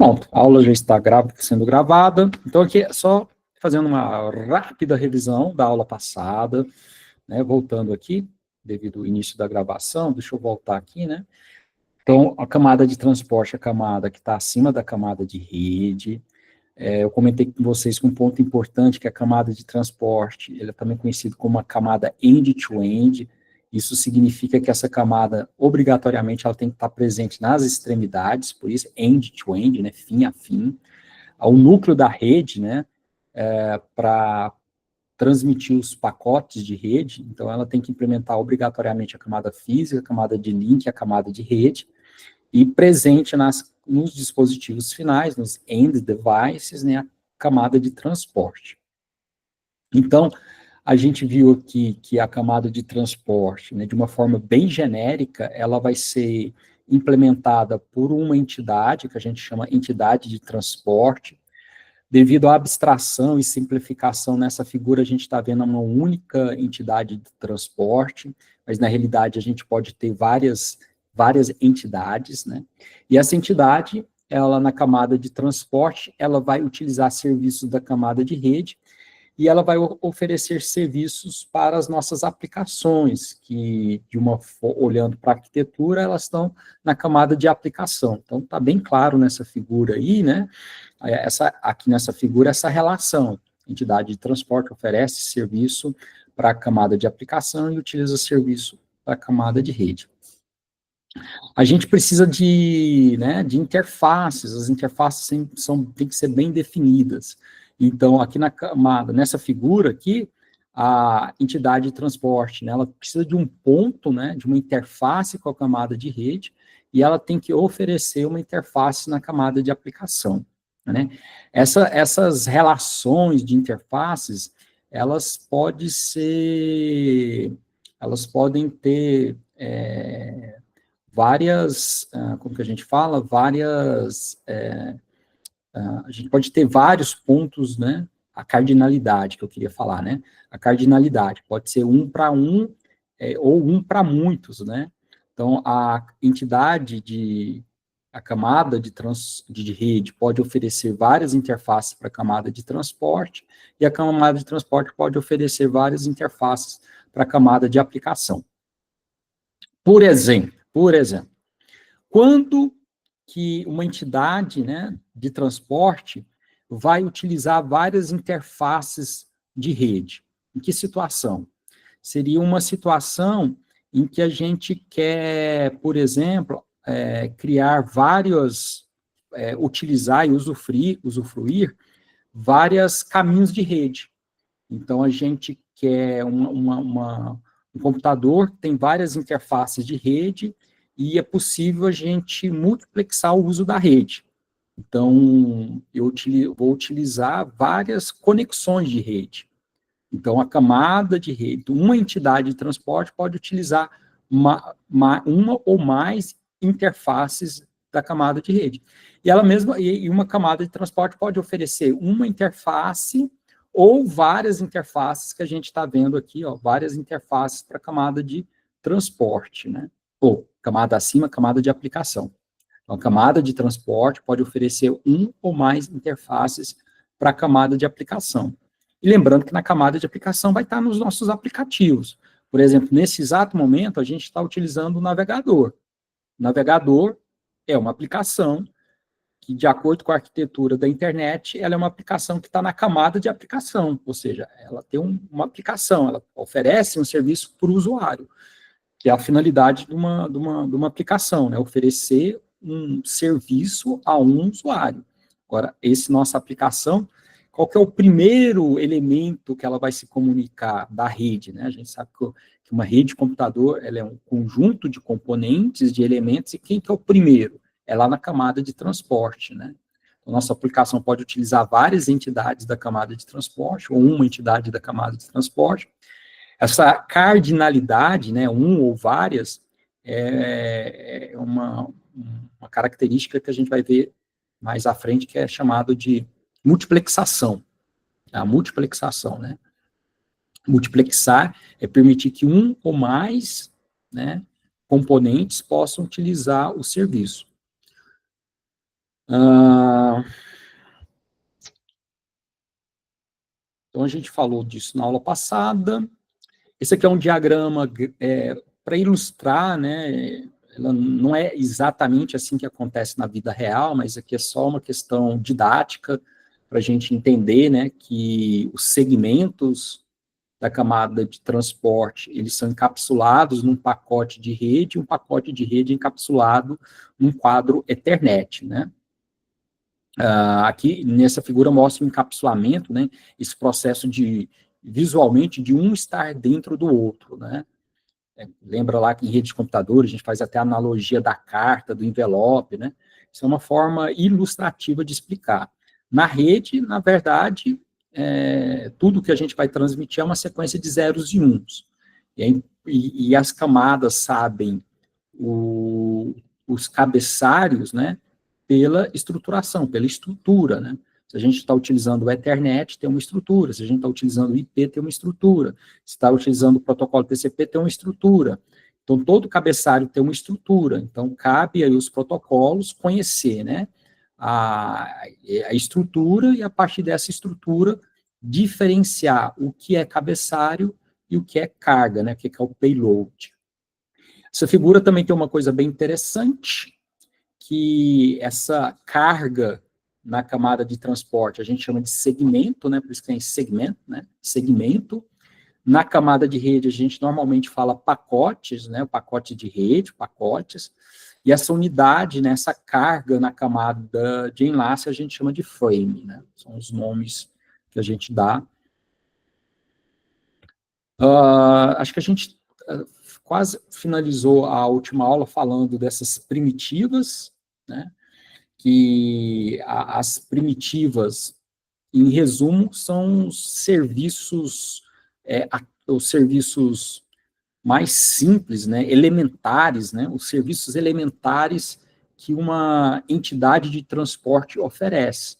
Pronto, a aula já está sendo gravada, então aqui é só fazendo uma rápida revisão da aula passada, né, voltando aqui, devido ao início da gravação, deixa eu voltar aqui, né, então a camada de transporte é a camada que está acima da camada de rede, eu comentei com vocês que um ponto importante que a camada de transporte, ela é também conhecida como uma camada end-to-end, isso significa que essa camada, obrigatoriamente, ela tem que estar presente nas extremidades, por isso end-to-end, né, fim a fim. O núcleo da rede, né, para transmitir os pacotes de rede, então ela tem que implementar obrigatoriamente a camada física, a camada de link, a camada de rede, e presente nos dispositivos finais, nos end devices, né, a camada de transporte. Então, a gente viu aqui que a camada de transporte, né, de uma forma bem genérica, ela vai ser implementada por uma entidade, que a gente chama entidade de transporte. Devido à abstração e simplificação nessa figura, a gente está vendo uma única entidade de transporte, mas na realidade a gente pode ter várias entidades, né? E essa entidade, ela na camada de transporte, ela vai utilizar serviços da camada de rede, e ela vai oferecer serviços para as nossas aplicações, que, olhando para a arquitetura, elas estão na camada de aplicação. Então, está bem claro nessa figura aí, né? Aqui nessa figura, essa relação. A entidade de transporte oferece serviço para a camada de aplicação e utiliza serviço para a camada de rede. A gente precisa de interfaces, as interfaces têm que ser bem definidas. Então, aqui na camada, nessa figura aqui, a entidade de transporte, né, ela precisa de um ponto, né, de uma interface com a camada de rede, e ela tem que oferecer uma interface na camada de aplicação, né. Essas relações de interfaces, elas podem ter várias, como que a gente fala, a gente pode ter vários pontos, né, a cardinalidade que eu queria falar, né, a cardinalidade pode ser um para um, ou um para muitos, né, então a camada de rede pode oferecer várias interfaces para a camada de transporte, e a camada de transporte pode oferecer várias interfaces para a camada de aplicação. Por exemplo, quando que uma entidade, né, de transporte vai utilizar várias interfaces de rede? Em que situação? Seria uma situação em que a gente quer, por exemplo, criar utilizar e usufruir vários caminhos de rede. Então, a gente quer um computador que tem várias interfaces de rede, e é possível a gente multiplexar o uso da rede. Então, eu vou utilizar várias conexões de rede. Então, a camada de rede, uma entidade de transporte pode utilizar uma ou mais interfaces da camada de rede. E uma camada de transporte pode oferecer uma interface ou várias interfaces, que a gente está vendo aqui, ó, várias interfaces para a camada de transporte, né? Ou camada acima, camada de aplicação. Então, a camada de transporte pode oferecer um ou mais interfaces para a camada de aplicação. E lembrando que na camada de aplicação vai estar nos nossos aplicativos. Por exemplo, nesse exato momento, a gente está utilizando o navegador. O navegador é uma aplicação que, de acordo com a arquitetura da internet, ela é uma aplicação que está na camada de aplicação, ou seja, ela tem uma aplicação, ela oferece um serviço para o usuário, que é a finalidade de uma aplicação, né? Oferecer um serviço a um usuário. Agora, nossa aplicação, qual que é o primeiro elemento que ela vai se comunicar da rede, né? A gente sabe que uma rede de computador, ela é um conjunto de componentes, de elementos, e quem que é o primeiro? É lá na camada de transporte, né? Então, nossa aplicação pode utilizar várias entidades da camada de transporte, ou uma entidade da camada de transporte. Essa cardinalidade, né, ou várias, é uma característica que a gente vai ver mais à frente, que é chamado de multiplexação. A multiplexação, né? Multiplexar é permitir que um ou mais, né, componentes possam utilizar o serviço. Então, a gente falou disso na aula passada. Esse aqui é um diagrama para ilustrar, né? Ela não é exatamente assim que acontece na vida real, mas aqui é só uma questão didática para a gente entender, né, que os segmentos da camada de transporte, eles são encapsulados num pacote de rede, um pacote de rede encapsulado num quadro Ethernet, né? Aqui, nessa figura, mostra o encapsulamento, né? Esse processo visualmente, de um estar dentro do outro, né? Lembra lá que em rede de computadores, a gente faz até a analogia da carta, do envelope, né? Isso é uma forma ilustrativa de explicar. Na rede, na verdade, tudo que a gente vai transmitir é uma sequência de zeros e uns. E as camadas sabem os cabeçários, né? Pela estruturação, pela estrutura, né? Se a gente está utilizando o Ethernet, tem uma estrutura. Se a gente está utilizando o IP, tem uma estrutura. Se está utilizando o protocolo TCP, tem uma estrutura. Então, todo cabeçalho tem uma estrutura. Então, cabe aí os protocolos conhecer, né, a estrutura e, a partir dessa estrutura, diferenciar o que é cabeçalho e o que é carga, né, o que é o payload. Essa figura também tem uma coisa bem interessante, que essa carga na camada de transporte a gente chama de segmento, né? Por isso que tem segmento, né? Segmento. Na camada de rede a gente normalmente fala pacotes, né? O pacote de rede, pacotes. E essa unidade, né? Essa carga na camada de enlace a gente chama de frame, né? São os nomes que a gente dá. Acho que a gente quase finalizou a última aula falando dessas primitivas, né? Que as primitivas, em resumo, são os serviços mais simples, né, elementares, né, os serviços elementares que uma entidade de transporte oferece.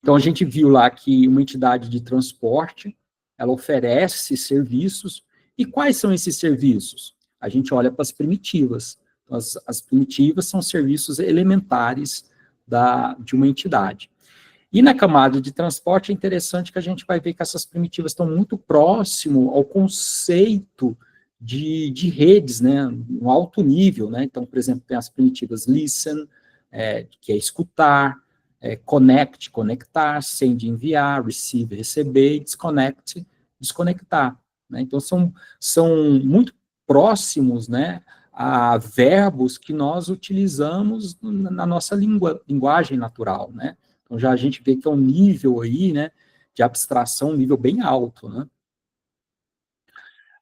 Então, a gente viu lá que uma entidade de transporte, ela oferece serviços, e quais são esses serviços? A gente olha para as primitivas. Então, as primitivas são serviços elementares de uma entidade. E na camada de transporte é interessante que a gente vai ver que essas primitivas estão muito próximo ao conceito de redes, né, no alto nível, né? Então, por exemplo, tem as primitivas listen, que é escutar, connect, conectar, send, enviar, receive, receber, disconnect, desconectar, né? Então, são muito próximos, né, a verbos que nós utilizamos na nossa linguagem natural, né? Então, já a gente vê que é um nível aí, né, de abstração, um nível bem alto, né?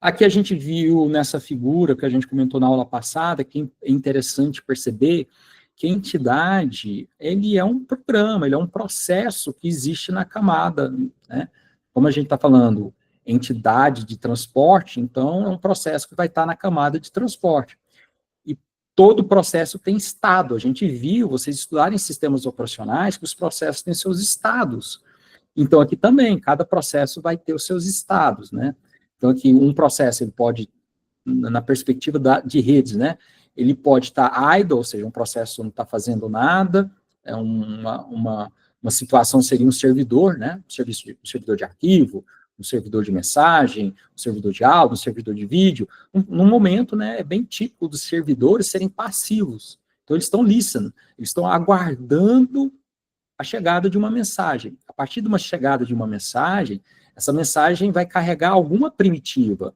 Aqui a gente viu nessa figura que a gente comentou na aula passada, que é interessante perceber que a entidade, ele é um programa, ele é um processo que existe na camada, né? Como a gente está falando, entidade de transporte, então é um processo que vai estar na camada de transporte. E todo processo tem estado. A gente viu, vocês estudarem sistemas operacionais, que os processos têm seus estados. Então, aqui também, cada processo vai ter os seus estados, né? Então, aqui, um processo, ele pode, na perspectiva de redes, né? Ele pode estar idle, ou seja, um processo não está fazendo nada, uma situação seria um servidor, né? Um servidor de arquivo, um servidor de mensagem, um servidor de áudio, um servidor de vídeo. Num momento, né, é bem típico dos servidores serem passivos. Então, eles estão listening, eles estão aguardando a chegada de uma mensagem. A partir de uma chegada de uma mensagem, essa mensagem vai carregar alguma primitiva,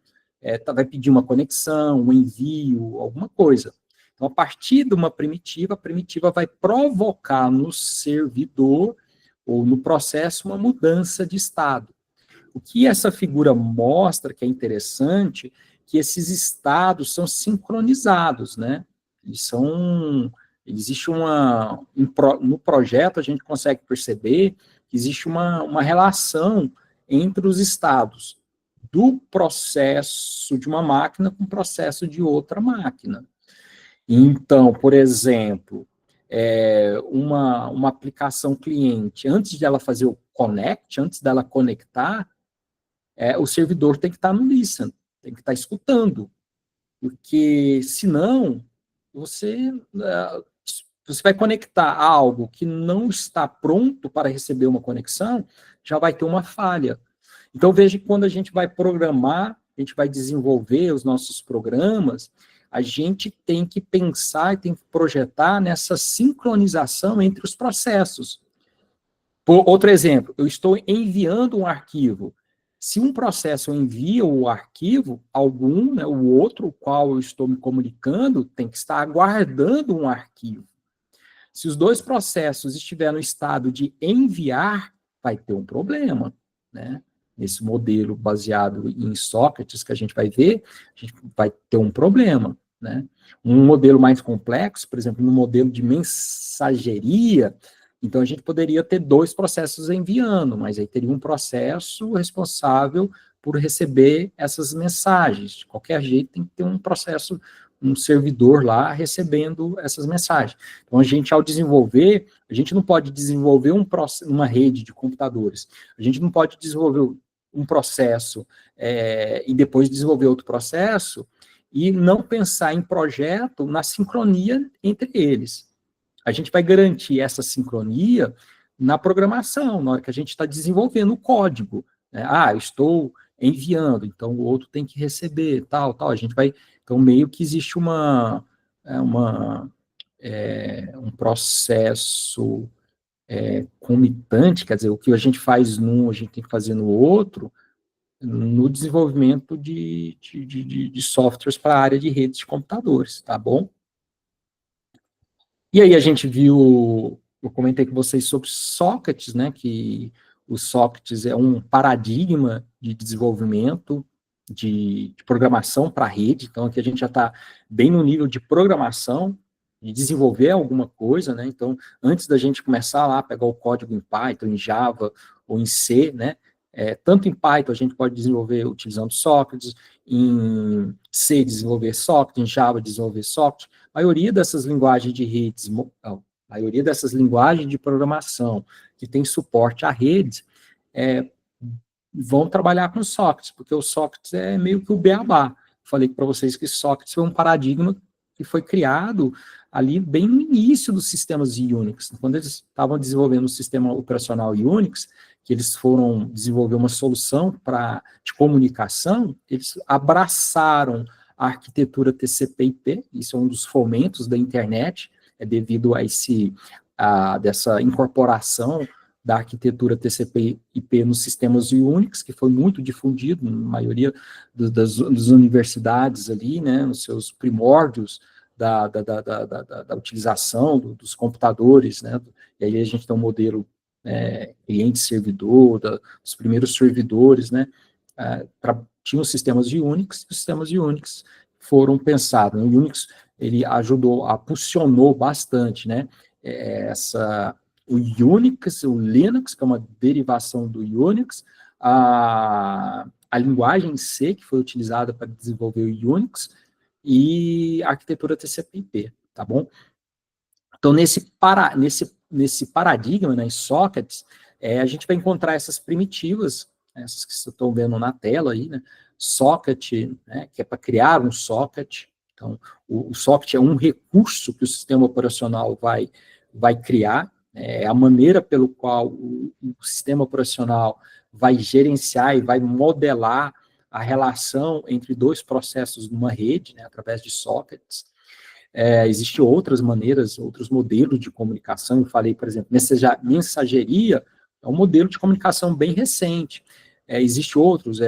vai pedir uma conexão, um envio, alguma coisa. Então, a partir de uma primitiva, a primitiva vai provocar no servidor ou no processo uma mudança de estado. O que essa figura mostra, que é interessante, que esses estados são sincronizados, né? Existe no projeto a gente consegue perceber que existe uma relação entre os estados do processo de uma máquina com o processo de outra máquina. Então, por exemplo, uma aplicação cliente, antes de ela fazer o connect, antes dela conectar, o servidor tem que estar no listen, tem que estar escutando, porque senão você vai conectar algo que não está pronto para receber uma conexão, já vai ter uma falha. Então, veja que quando a gente vai programar, a gente vai desenvolver os nossos programas, a gente tem que pensar e tem que projetar nessa sincronização entre os processos. Por outro exemplo, eu estou enviando um arquivo. Se um processo envia o arquivo, algum, né, o outro, o qual eu estou me comunicando, tem que estar aguardando um arquivo. Se os dois processos estiverem no estado de enviar, vai ter um problema, né? Nesse modelo baseado em sockets que a gente vai ver, a gente vai ter um problema, né? Um modelo mais complexo, por exemplo, no modelo de mensageria, então a gente poderia ter dois processos enviando, mas aí teria um processo responsável por receber essas mensagens. De qualquer jeito, tem que ter um processo, um servidor lá recebendo essas mensagens. Então, a gente, ao desenvolver, a gente não pode desenvolver uma rede de computadores. A gente não pode desenvolver um processo e depois desenvolver outro processo e não pensar em projeto na sincronia entre eles. A gente vai garantir essa sincronia na programação, na hora que a gente está desenvolvendo o código. Né? Eu estou enviando, então o outro tem que receber, tal, tal. A gente vai... Então, meio que existe um processo comitante, quer dizer, o que a gente faz num, a gente tem que fazer no outro, no desenvolvimento de softwares para a área de redes de computadores, tá bom? E aí a gente viu, eu comentei com vocês sobre sockets, né, que os sockets é um paradigma de desenvolvimento de programação para a rede, então aqui a gente já está bem no nível de programação, de desenvolver alguma coisa, né, então antes da gente começar lá, pegar o código em Python, em Java ou em C, né, tanto em Python a gente pode desenvolver utilizando sockets, em C desenvolver socket, em Java desenvolver socket. A maioria dessas linguagens de redes, a maioria dessas linguagens de programação que tem suporte à rede, vão trabalhar com sockets, porque o sockets é meio que o beabá. Falei para vocês que sockets foi um paradigma que foi criado ali bem no início dos sistemas de Unix. Quando eles estavam desenvolvendo o sistema operacional Unix, que eles foram desenvolver uma solução de comunicação, eles abraçaram a arquitetura TCP/IP, isso é um dos fomentos da internet, devido dessa incorporação da arquitetura TCP/IP nos sistemas Unix, que foi muito difundido na maioria das universidades ali, né, nos seus primórdios da utilização dos computadores, né, e aí a gente tem um modelo cliente-servidor, dos primeiros servidores, né, tinham sistemas de Unix, e os sistemas de Unix foram pensados. O Unix, ele funcionou bastante, né, o Unix, o Linux, que é uma derivação do Unix, a linguagem C, que foi utilizada para desenvolver o Unix, e a arquitetura TCP/IP, tá bom? Então, nesse paradigma, né, em sockets, a gente vai encontrar essas primitivas, essas que vocês estão vendo na tela aí, né, socket, né, que é para criar um socket. Então, o socket é um recurso que o sistema operacional vai criar, é a maneira pelo qual o sistema operacional vai gerenciar e vai modelar a relação entre dois processos numa rede, né, através de sockets. Existem outras maneiras, outros modelos de comunicação. Eu falei, por exemplo, mensageria é um modelo de comunicação bem recente. Existem outros,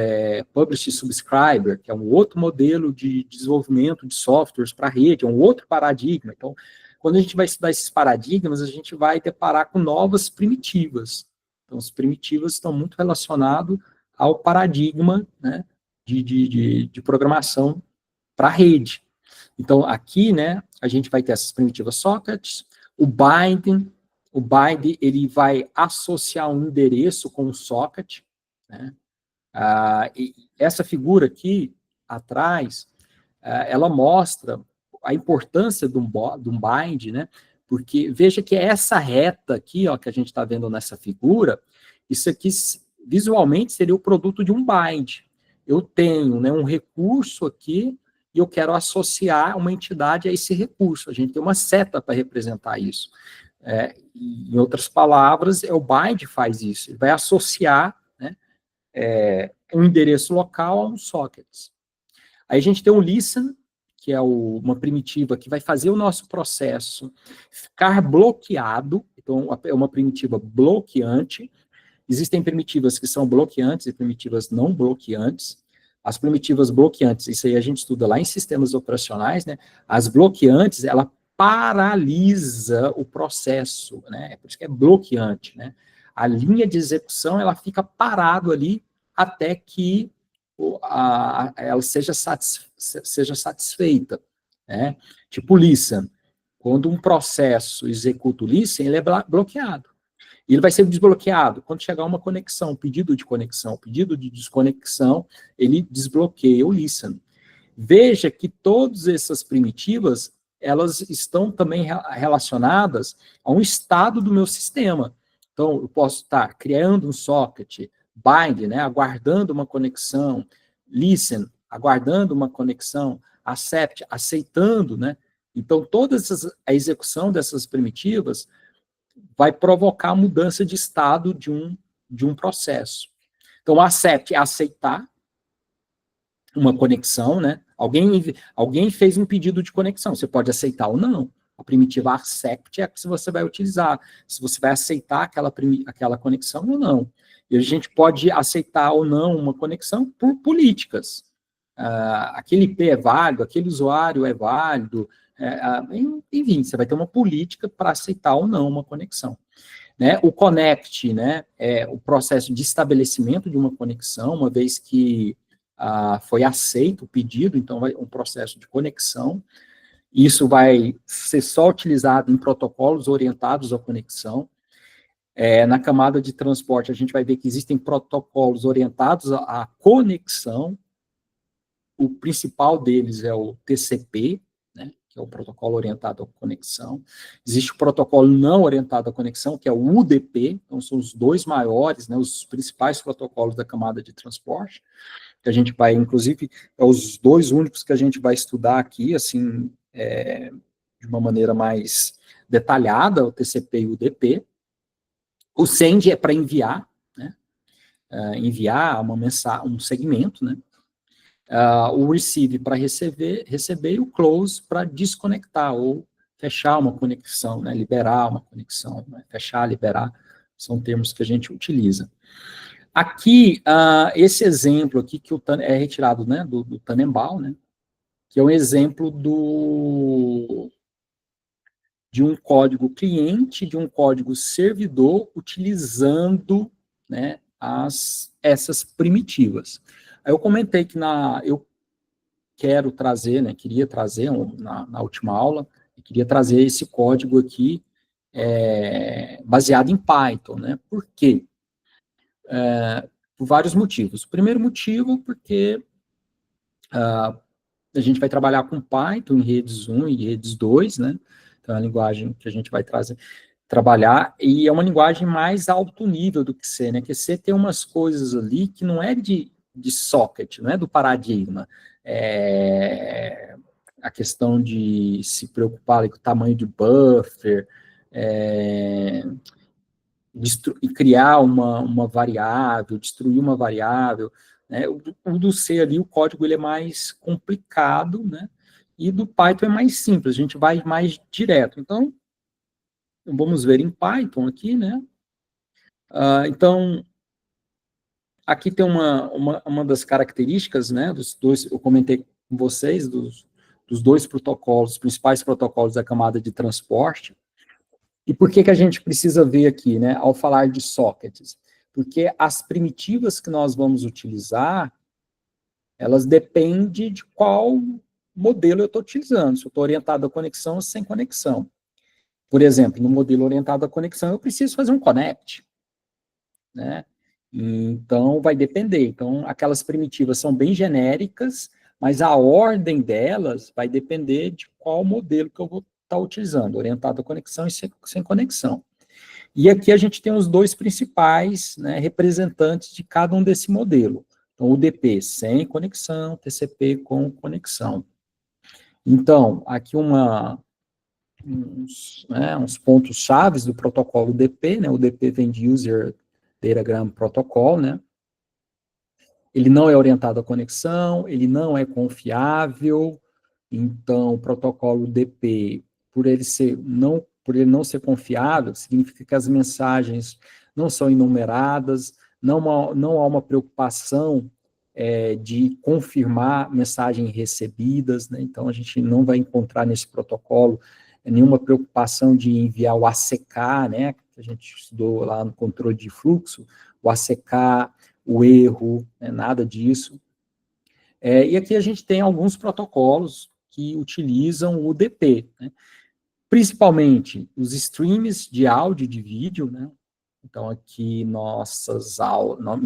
Publish Subscriber, que é um outro modelo de desenvolvimento de softwares para rede, é um outro paradigma. Então, quando a gente vai estudar esses paradigmas, a gente vai deparar com novas primitivas. Então, as primitivas estão muito relacionadas ao paradigma, né, de programação para rede. Então, aqui, né, a gente vai ter essas primitivas sockets, o bind, ele vai associar um endereço com um socket, né, e essa figura aqui, atrás, ela mostra a importância de um bind, né, porque veja que essa reta aqui, ó, que a gente está vendo nessa figura, isso aqui, visualmente, seria o produto de um bind. Eu tenho, né, um recurso aqui, e eu quero associar uma entidade a esse recurso. A gente tem uma seta para representar isso. Em outras palavras, o bind faz isso. Ele vai associar, né, um endereço local a um socket. Aí a gente tem o listen, que é uma primitiva que vai fazer o nosso processo ficar bloqueado. Então, é uma primitiva bloqueante. Existem primitivas que são bloqueantes e primitivas não bloqueantes. As primitivas bloqueantes, isso aí a gente estuda lá em sistemas operacionais, né? As bloqueantes, ela paralisa o processo, né? É por isso que é bloqueante, né? A linha de execução, ela fica parado ali até que ela seja satisfeita, né? Tipo listen. Quando um processo executa o listen, ele é bloqueado. E ele vai ser desbloqueado quando chegar uma conexão, pedido de desconexão, ele desbloqueia o listen. Veja que todas essas primitivas, elas estão também relacionadas a um estado do meu sistema. Então, eu posso estar criando um socket, bind, né, aguardando uma conexão, listen, aguardando uma conexão, accept, aceitando, né? Então, a execução dessas primitivas vai provocar a mudança de estado de um processo. Então, accept é aceitar uma conexão, né? Alguém fez um pedido de conexão, você pode aceitar ou não. A primitiva accept é a que você vai utilizar, se você vai aceitar aquela conexão ou não. E a gente pode aceitar ou não uma conexão por políticas. Aquele IP é válido, aquele usuário é válido, enfim, você vai ter uma política para aceitar ou não uma conexão. Né? O connect, né, é o processo de estabelecimento de uma conexão, uma vez que foi aceito o pedido, então vai um processo de conexão. Isso vai ser só utilizado em protocolos orientados à conexão. Na camada de transporte, a gente vai ver que existem protocolos orientados à conexão. O principal deles é o TCP, né, que é o protocolo orientado à conexão. Existe o protocolo não orientado à conexão, que é o UDP, então são os dois maiores, né, os principais protocolos da camada de transporte, que a gente vai, inclusive, os dois únicos que a gente vai estudar aqui, assim, de uma maneira mais detalhada, o TCP e o UDP. O send é para enviar, né, enviar um segmento, né, o receive para receber e o close para desconectar ou fechar uma conexão, né, liberar uma conexão, né, fechar, liberar, são termos que a gente utiliza. Aqui, esse exemplo aqui que é retirado, né, do Tannenbaum, né, que é um exemplo de um código cliente, de um código servidor, utilizando, né, essas primitivas. Aí eu comentei que eu quero trazer, né, queria trazer na última aula, queria trazer esse código aqui baseado em Python, né? Por quê? Por vários motivos. O primeiro motivo, porque a gente vai trabalhar com Python em redes 1 e redes 2, né? Então, é a linguagem que a gente vai trabalhar, e é uma linguagem mais alto nível do que C, né? Que C tem umas coisas ali que não é de socket, não é do paradigma. A questão de se preocupar ali com o tamanho de buffer, e criar uma variável, destruir uma variável, né? O do C ali, o código ele é mais complicado, né? E do Python é mais simples, a gente vai mais direto. Então, vamos ver em Python aqui, né? Então, aqui tem uma das características, né? Dos dois, eu comentei com vocês, dos dois protocolos, os principais protocolos da camada de transporte. E por que a gente precisa ver aqui, né, ao falar de sockets? Porque as primitivas que nós vamos utilizar, elas dependem de qual modelo eu estou utilizando, se eu estou orientado à conexão ou sem conexão. Por exemplo, no modelo orientado à conexão, eu preciso fazer um connect, né? Então, vai depender. Então, aquelas primitivas são bem genéricas, mas a ordem delas vai depender de qual modelo que eu vou estar utilizando, orientado à conexão e sem conexão. E aqui a gente tem os dois principais, né, representantes de cada um desse modelo. Então, o UDP sem conexão, TCP com conexão. Então, aqui uns pontos chaves do protocolo UDP, né? O UDP vem de User Datagram Protocol, né? ele não é orientado à conexão, ele não é confiável. Então, o protocolo DP, por ele não ser confiável, significa que as mensagens não são enumeradas, não há uma preocupação de confirmar mensagens recebidas, né? Então, a gente não vai encontrar nesse protocolo nenhuma preocupação de enviar o ACK, né? Que a gente estudou lá no controle de fluxo, o ACK, o erro, né? Nada disso. E aqui a gente tem alguns protocolos que utilizam o DP, né? Principalmente os streams de áudio e de vídeo, né? Então, aqui,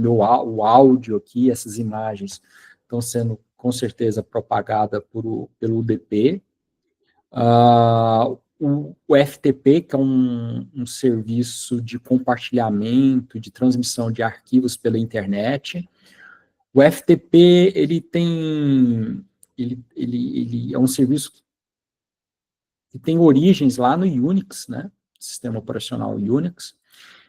o áudio aqui, essas imagens, estão sendo, com certeza, propagadas pelo UDP. O FTP, que é um serviço de compartilhamento, de transmissão de arquivos pela internet. O FTP, ele é um serviço que tem origens lá no Unix, né? Sistema operacional Unix,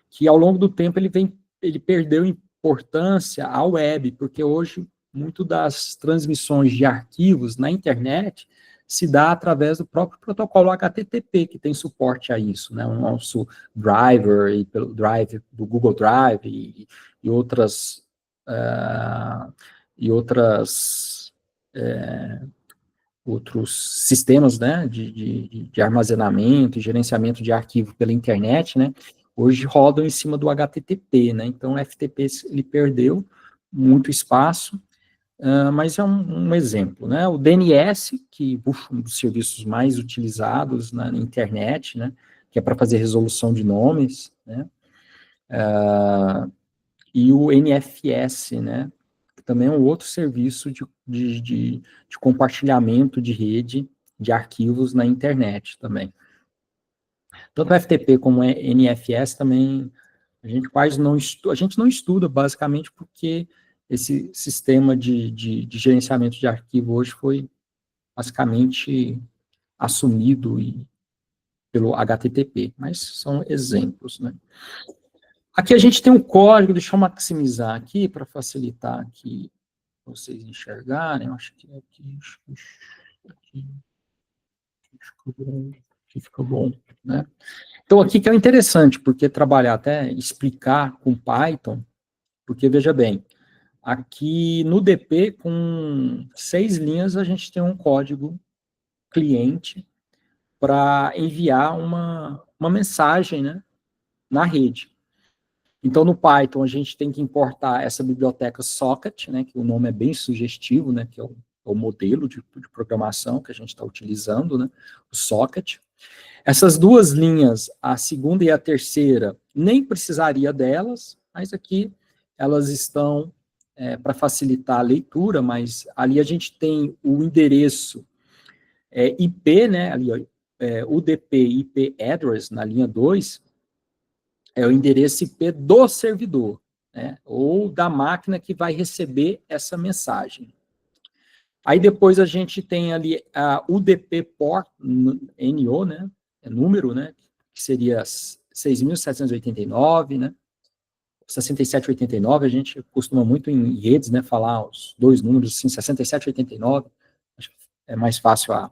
que ao longo do tempo ele perdeu importância à web, porque hoje muito das transmissões de arquivos na internet se dá através do próprio protocolo HTTP, que tem suporte a isso, né? O nosso driver, e pelo drive do Google Drive e outras outros sistemas, né, de armazenamento e gerenciamento de arquivo pela internet, né, hoje rodam em cima do HTTP, né, então o FTP ele perdeu muito espaço, mas é um exemplo, né, o DNS, que um dos serviços mais utilizados na internet, né, que é para fazer resolução de nomes, né, e o NFS, né, que também é um outro serviço de compartilhamento de rede de arquivos na internet também. Tanto o FTP como o NFS também, a gente quase não estuda, a gente não estuda basicamente porque esse sistema de gerenciamento de arquivo hoje foi basicamente assumido pelo HTTP, mas são exemplos, né. Aqui a gente tem um código, deixa eu maximizar aqui para facilitar aqui vocês enxergarem, eu acho que aqui fica bom, né? Então, aqui que é interessante, porque trabalhar até, explicar com Python, porque, veja bem, aqui no DP, com 6 linhas, a gente tem um código cliente para enviar uma mensagem, né, na rede. Então, no Python, a gente tem que importar essa biblioteca socket, né, que o nome é bem sugestivo, né, que é o modelo de programação que a gente está utilizando, né, o socket. Essas duas linhas, a segunda e a terceira, nem precisaria delas, mas aqui elas estão para facilitar a leitura, mas ali a gente tem o endereço IP, né, ali, UDP IP address, na linha 2, é o endereço IP do servidor, né, ou da máquina que vai receber essa mensagem. Aí depois a gente tem ali a UDP port, NO, né, número, né, que seria 6.789, né, 6789, a gente costuma muito em redes, né, falar os dois números, assim, 6789, acho que é mais fácil a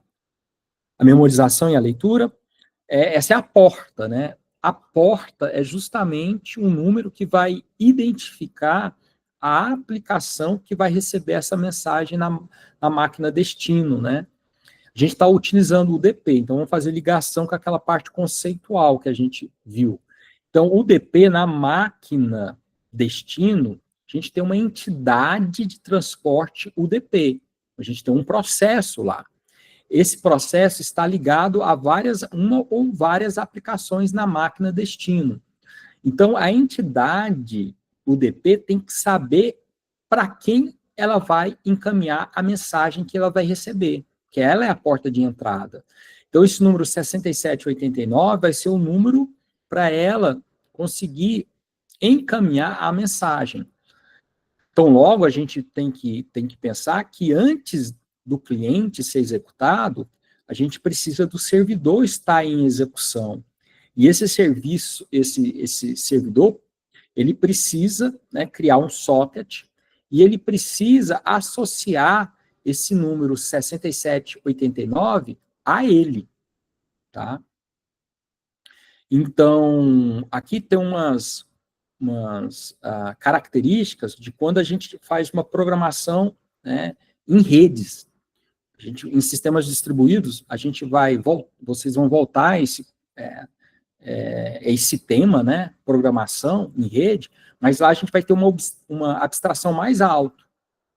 memorização e a leitura. Essa é a porta, né, a porta é justamente um número que vai identificar a aplicação que vai receber essa mensagem na máquina destino, né. A gente está utilizando o DP, então vamos fazer ligação com aquela parte conceitual que a gente viu. Então, o DP na máquina destino, a gente tem uma entidade de transporte UDP. A gente tem um processo lá. Esse processo está ligado a uma ou várias aplicações na máquina destino. Então, a entidade UDP tem que saber para quem ela vai encaminhar a mensagem que ela vai receber, que ela é a porta de entrada. Então, esse número 6789 vai ser o número para ela conseguir encaminhar a mensagem. Então, logo, a gente tem que pensar que antes do cliente ser executado, a gente precisa do servidor estar em execução. E esse serviço, esse servidor, ele precisa, né, criar um socket e ele precisa associar esse número 6789 a ele, tá? Então, aqui tem umas características de quando a gente faz uma programação, né, em redes. Em sistemas distribuídos, vocês vão voltar a esse tema, né, programação em rede, mas lá a gente vai ter uma abstração mais alta,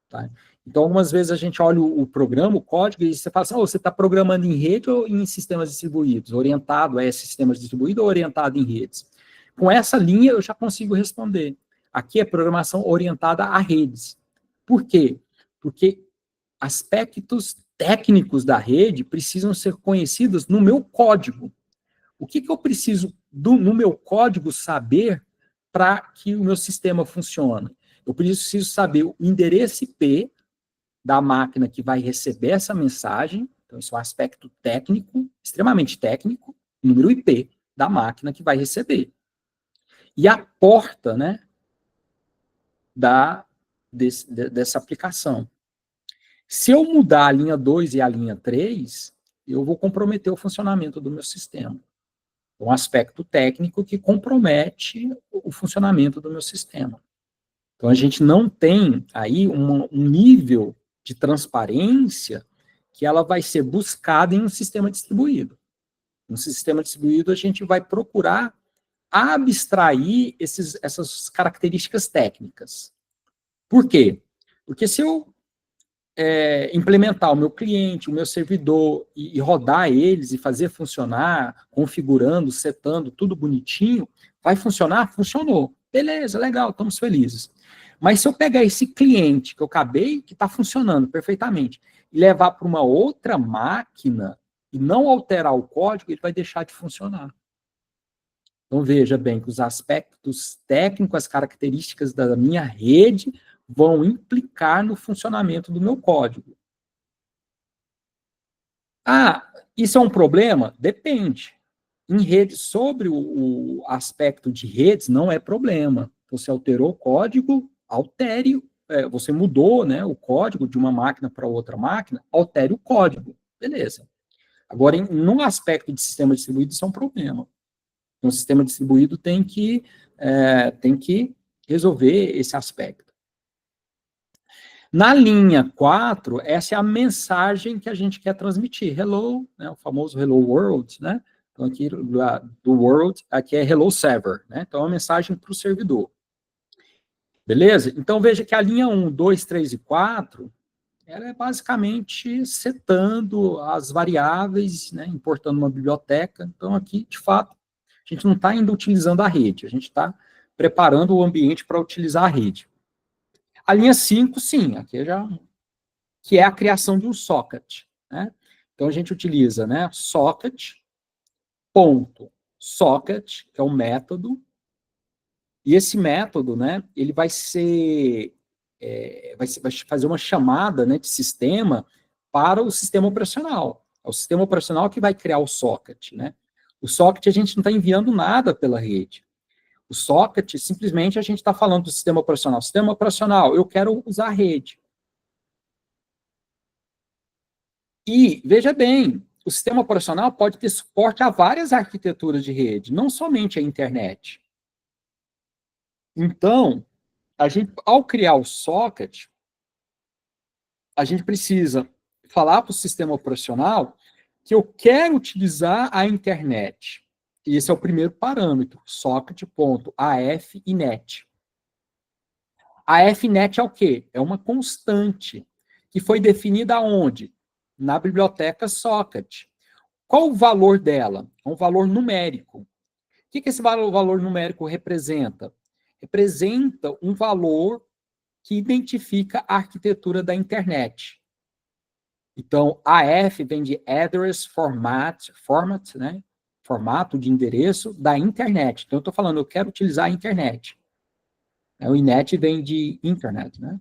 tá? Então, algumas vezes a gente olha o programa, o código, e você fala assim, você está programando em rede ou em sistemas distribuídos? Orientado a sistemas distribuídos ou orientado em redes? Com essa linha, eu já consigo responder. Aqui é programação orientada a redes. Por quê? Porque aspectos técnicos da rede precisam ser conhecidos no meu código. O que eu preciso, no meu código, saber para que o meu sistema funcione? Eu preciso saber o endereço IP da máquina que vai receber essa mensagem, então isso é um aspecto técnico, extremamente técnico, número IP da máquina que vai receber. E a porta, né, dessa aplicação. Se eu mudar a linha 2 e a linha 3, eu vou comprometer o funcionamento do meu sistema. Um aspecto técnico que compromete o funcionamento do meu sistema. Então, a gente não tem aí um nível de transparência que ela vai ser buscada em um sistema distribuído. No sistema distribuído, a gente vai procurar abstrair essas características técnicas. Por quê? Porque se eu implementar o meu cliente, o meu servidor, e rodar eles e fazer funcionar, configurando, setando, tudo bonitinho, vai funcionar? Funcionou. Beleza, legal, estamos felizes. Mas se eu pegar esse cliente que eu acabei, que está funcionando perfeitamente, e levar para uma outra máquina e não alterar o código, ele vai deixar de funcionar. Então, veja bem que os aspectos técnicos, as características da minha rede vão implicar no funcionamento do meu código. Isso é um problema? Depende. Em redes, sobre o aspecto de redes, não é problema. Você alterou o código, altere, você mudou, né, o código de uma máquina para outra máquina, altere o código. Beleza. Agora, no aspecto de sistema distribuído, isso é um problema. Então, o sistema distribuído tem que resolver esse aspecto. Na linha 4, essa é a mensagem que a gente quer transmitir. Hello, né, o famoso Hello World, né? Então, aqui do World, aqui é Hello Server, né? Então, é uma mensagem para o servidor. Beleza? Então, veja que a linha 1, 2, 3 e 4, ela é basicamente setando as variáveis, né, importando uma biblioteca. Então, aqui, de fato, a gente não está ainda utilizando a rede, a gente está preparando o ambiente para utilizar a rede. A linha 5, sim, aqui que é a criação de um socket, né? Então, a gente utiliza, né, socket, ponto, socket, que é um método, e esse método, né, ele vai fazer uma chamada, né, de sistema para o sistema operacional. É o sistema operacional que vai criar o socket, né? O socket a gente não está enviando nada pela rede. O socket, simplesmente, a gente está falando do sistema operacional. Sistema operacional, eu quero usar a rede. E, veja bem, o sistema operacional pode ter suporte a várias arquiteturas de rede, não somente a internet. Então, ao criar o socket, a gente precisa falar para o sistema operacional que eu quero utilizar a internet. E esse é o primeiro parâmetro, socket.af_inet. A fnet é o quê? É uma constante que foi definida onde? Na biblioteca socket. Qual o valor dela? É um valor numérico. O que esse valor numérico representa? Representa um valor que identifica a arquitetura da internet. Então, AF vem de Address Format, né? Formato de endereço da internet. Então, eu estou falando, eu quero utilizar a internet. O INET vem de Internet, né?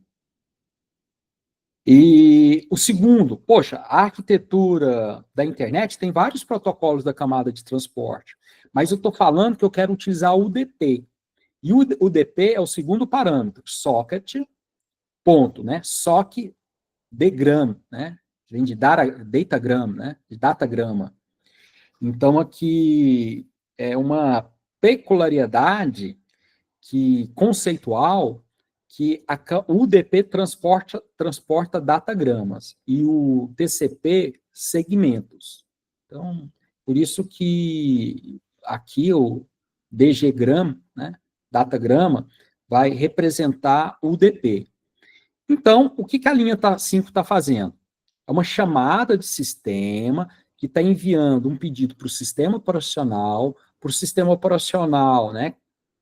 E o segundo, poxa, a arquitetura da internet tem vários protocolos da camada de transporte, mas eu estou falando que eu quero utilizar o UDP. E o UDP é o segundo parâmetro, socket, ponto, né? Só que degram, né? Vem de datagram, né? De datagrama. Então, aqui é uma peculiaridade conceitual que o UDP transporta datagramas e o TCP segmentos. Então, por isso que aqui o DGgram, né, datagrama, vai representar o UDP. Então, o que a linha 5 está fazendo? É uma chamada de sistema que está enviando um pedido para o sistema operacional, né,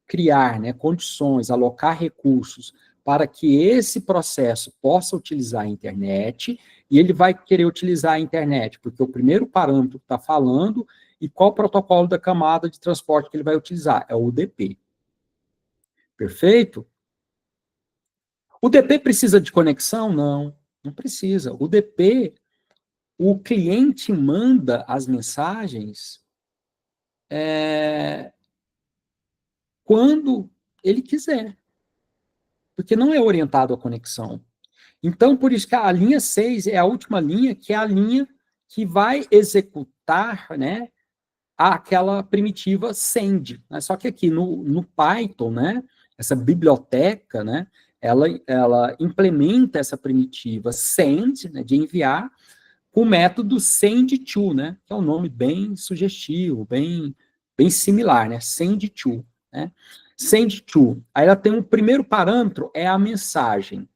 criar, né, condições, alocar recursos para que esse processo possa utilizar a internet, e ele vai querer utilizar a internet, porque o primeiro parâmetro está falando, e qual o protocolo da camada de transporte que ele vai utilizar? É o UDP. Perfeito? O DP precisa de conexão? Não, não precisa. O DP, o cliente manda as mensagens quando ele quiser, porque não é orientado à conexão. Então, por isso que a linha 6 é a última linha, que é a linha que vai executar, né, aquela primitiva send. Né? Só que aqui no Python, né, essa biblioteca, né, ela implementa essa primitiva send, né, de enviar, com o método send-to, né, que é um nome bem sugestivo, bem similar, né, send-to. Né? Send-to. Aí ela tem um primeiro parâmetro, é a mensagem.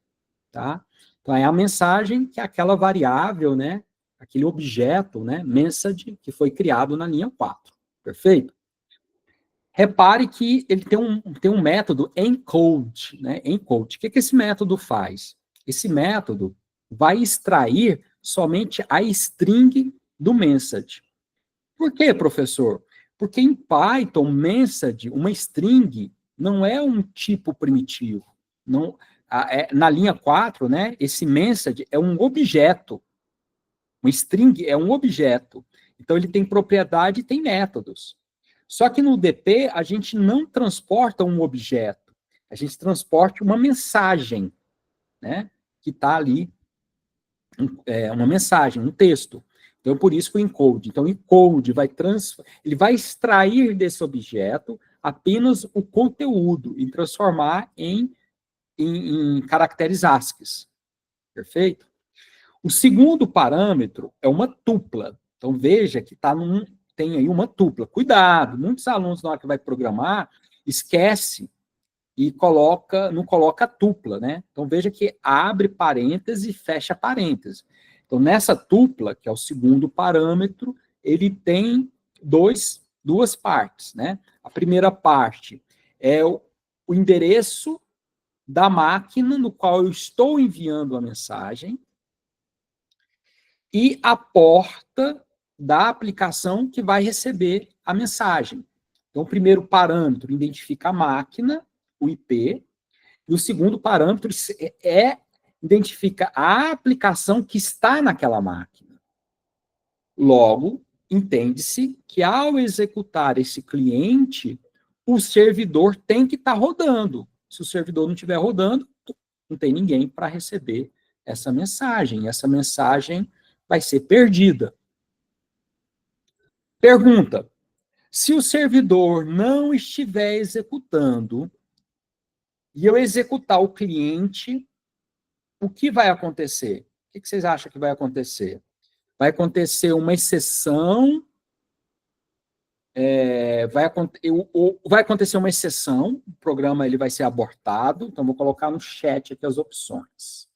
Tá? Então, é a mensagem que é aquela variável, né, aquele objeto, né, message, que foi criado na linha 4. Perfeito? Repare que ele tem um método encode, né, encode. O que esse método faz? Esse método vai extrair somente a string do message. Por quê, professor? Porque em Python, message, uma string, não é um tipo primitivo. Não, na linha 4, né, esse message é um objeto. Uma string é um objeto. Então, ele tem propriedade e tem métodos. Só que no DP, a gente não transporta um objeto. A gente transporta uma mensagem, né, que está ali, uma mensagem, um texto. Então, por isso que o encode. Então, o encode ele vai extrair desse objeto apenas o conteúdo e transformar em caracteres ASCII. Perfeito? O segundo parâmetro é uma tupla. Então, veja que tem aí uma tupla. Cuidado, muitos alunos, na hora que vai programar, esquece e não coloca tupla, né? Então, veja que abre parêntese e fecha parêntese. Então, nessa tupla, que é o segundo parâmetro, ele tem duas partes, né? A primeira parte é o endereço da máquina no qual eu estou enviando a mensagem e a porta da aplicação que vai receber a mensagem. Então, o primeiro parâmetro identifica a máquina, o IP, e o segundo parâmetro identifica a aplicação que está naquela máquina. Logo, entende-se que ao executar esse cliente, o servidor tem que estar rodando. Se o servidor não estiver rodando, não tem ninguém para receber essa mensagem. Essa mensagem vai ser perdida. Pergunta: se o servidor não estiver executando e eu executar o cliente, o que vai acontecer? O que vocês acham que vai acontecer? Vai acontecer uma exceção, vai acontecer uma exceção, o programa ele vai ser abortado, então vou colocar no chat aqui as opções.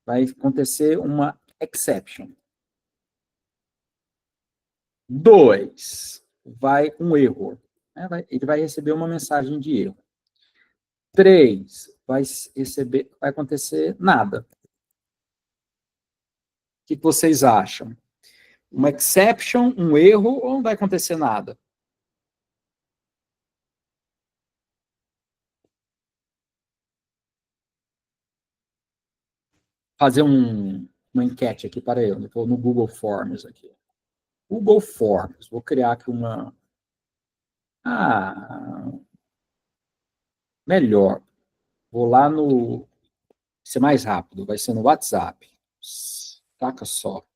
Vai acontecer uma exception. 2, vai um erro. Ele vai receber uma mensagem de erro. 3, vai acontecer nada. O que vocês acham? Uma exception, um erro, ou não vai acontecer nada? Fazer uma enquete aqui para eu, estou no Google Forms aqui. Google Forms, vou criar aqui uma... melhor. Vou lá no ser mais rápido, vai ser no WhatsApp. Saca só.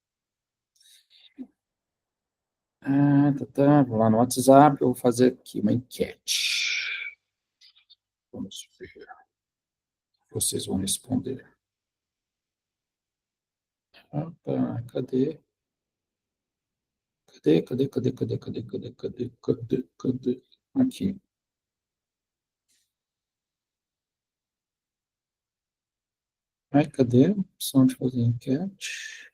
Vou lá no WhatsApp, eu vou fazer aqui uma enquete. Vamos ver. Vocês vão responder. Cadê? Cadê? Aqui. Ai, cadê? Opção de fazer enquete.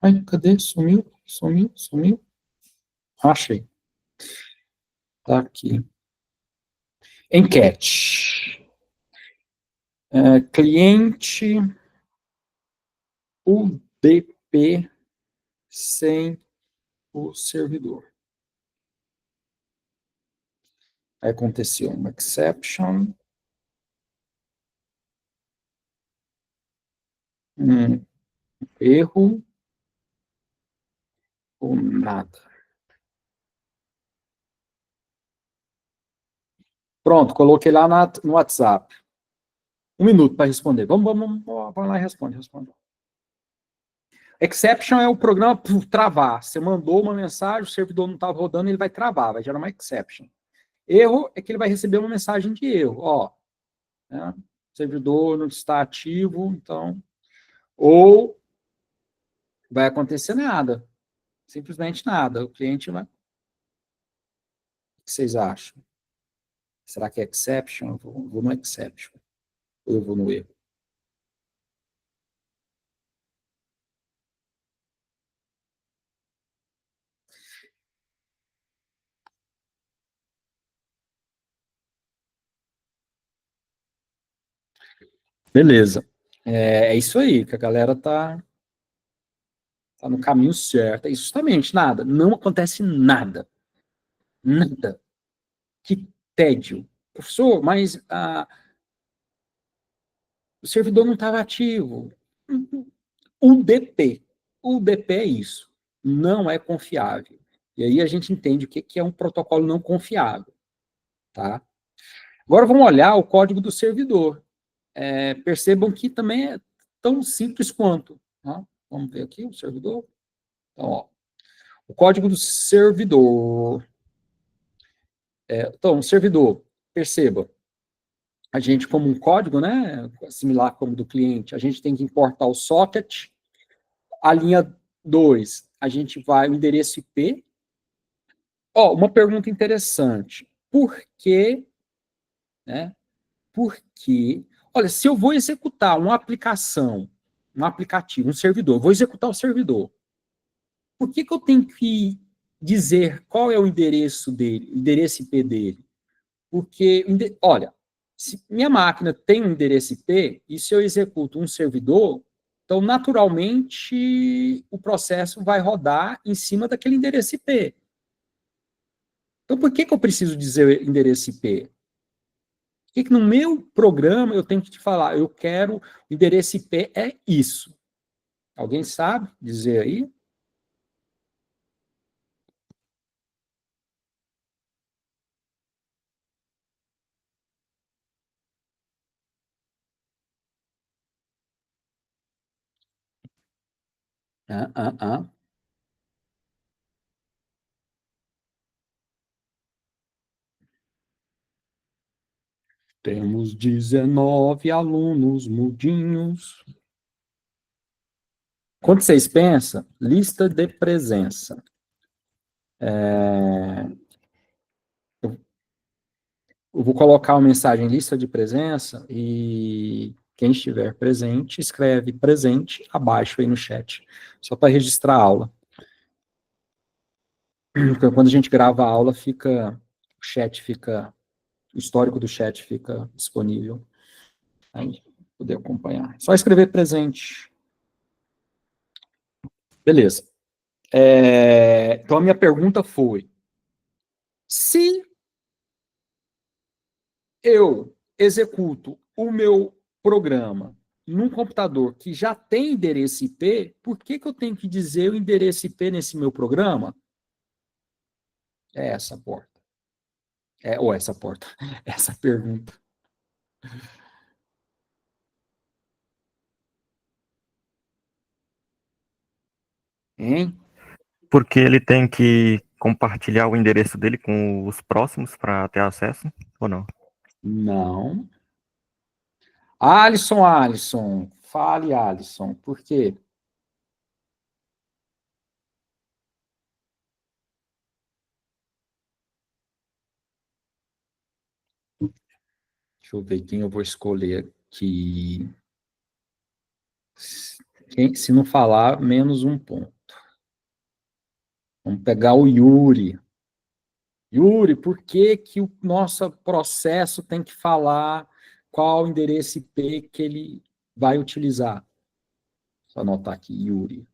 Ai, cadê? Sumiu. Achei. Tá aqui. Enquete. Cliente UDP sem o servidor. Aí aconteceu uma exception. Erro ou nada. Pronto, coloquei lá no WhatsApp. 1 minuto para responder. Vamos lá e responde. Exception é o programa travar. Você mandou uma mensagem, o servidor não estava rodando, ele vai travar, vai gerar uma exception. Erro é que ele vai receber uma mensagem de erro. Ó, né? O servidor não está ativo, então... Ou vai acontecer nada. Simplesmente nada. O cliente vai... O que vocês acham? Será que é exception? Eu vou no exception. Ou eu vou no erro? Beleza. É isso aí, que a galera tá no caminho certo. É justamente nada. Não acontece nada. Nada. Que tédio. Professor, mas o servidor não estava ativo. UDP. UDP é isso. Não é confiável. E aí a gente entende o que é um protocolo não confiável. Tá? Agora vamos olhar o código do servidor. Percebam que também é tão simples quanto. Tá? Vamos ver aqui o servidor. Então, ó, o código do servidor. Então, o servidor, perceba, a gente, como um código, né, similar como do cliente, a gente tem que importar o socket, a linha 2, a gente vai o endereço IP. Ó, uma pergunta interessante. Por que, né, olha, se eu vou executar uma aplicação, um aplicativo, um servidor, vou executar o servidor, por que eu tenho que dizer qual é o endereço dele, o endereço IP dele? Porque, olha, se minha máquina tem um endereço IP, e se eu executo um servidor, então, naturalmente, o processo vai rodar em cima daquele endereço IP. Então, por que eu preciso dizer endereço IP? Por que no meu programa eu tenho que te falar, eu quero, o endereço IP é isso? Alguém sabe dizer aí? Ah, ah, ah. Temos 19 alunos mudinhos. Quando vocês pensam, lista de presença. Eu vou colocar uma mensagem lista de presença e quem estiver presente, escreve presente abaixo aí no chat, só para registrar a aula. Porque quando a gente grava a aula, o histórico do chat fica disponível. Aí, poder acompanhar. Só escrever presente. Beleza. Então, a minha pergunta foi, se eu executo o meu programa num computador que já tem endereço IP, por que eu tenho que dizer o endereço IP nesse meu programa? É essa porta. Ou essa porta, essa pergunta. Hein? Porque ele tem que compartilhar o endereço dele com os próximos para ter acesso, ou não? Não. Alisson, fale, Alisson, por quê? Deixa eu ver quem eu vou escolher aqui. Se não falar, menos um ponto. Vamos pegar o Yuri. Yuri, por que que o nosso processo tem que falar qual o endereço IP que ele vai utilizar? Só anotar aqui, Yuri.